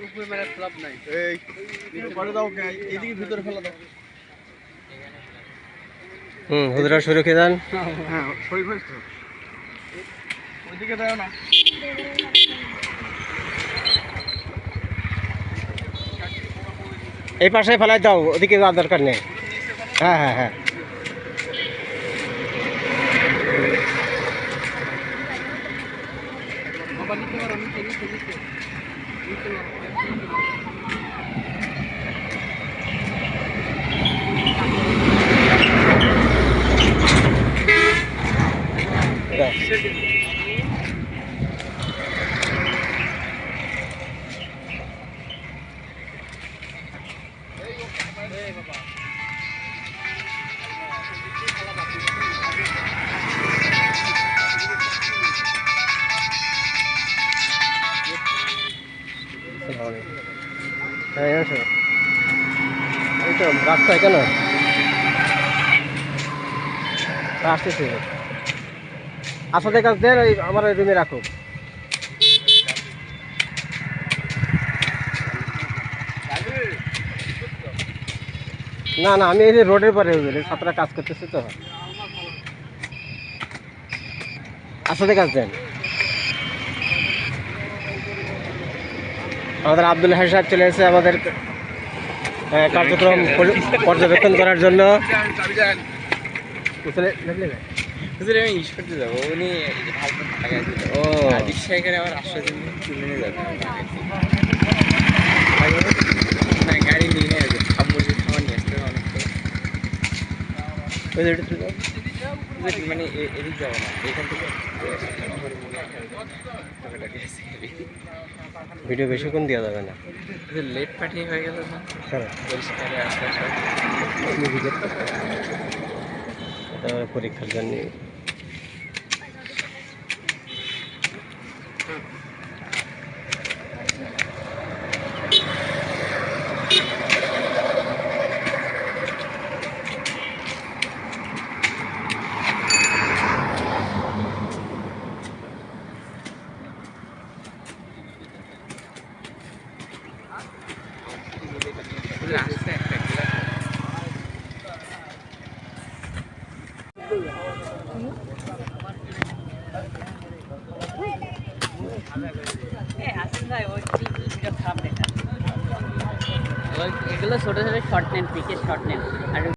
উপরে মেরে ক্লাব নাই, এই পরে দাও, এইদিকে ভিতরে ফেলা দাও। হুজুরা শুরু খেয়ে দেন। হ্যাঁ শরীর হয়েছে তো, ওইদিকে দাও না। এই পাশে ফেলাই দাও, ওদিকে যাওয়ার দরকার নেই। হ্যাঁ হ্যাঁ হ্যাঁ, বাবা নিতে পারো, নিচে নিচে নিচে নিচে মারো। হ্যাঁ আসো, এই তো রাস্তায় কেন আসতেছি। আসাদের কাছ দেন, ওই আমার ওই রুমে রাখো। না না, আমি এই যে রোডের পরে ছাত্ররা কাজ করতেছি তো। আসাদের কাছ দেন। আমাদের আব্দুল হাই সাহেব চলে এসেছে আমাদের কার্যক্রম পর্যবেক্ষণ করার জন্য। আমি ঈশ্বরতে যাবো, উনি ও রিক্সায় আবার আসার জন্য তুলে নিয়ে যাবে। গাড়ি নিয়ে নিয়ে যাবে, খাবার নিয়ে আসতে অনেক, মানে এদিক যাবো না, এখান থেকে ভিডিও বেশিক্ষণ দেওয়া যাবে না, লেট পাঠিয়ে হয়ে গেল না। পরিষ্কারে আসতে পরীক্ষার জন্য। আসতে একটা এগুলো ছোট ছোট শর্ট নেন, পিকের শর্ট নেন। আর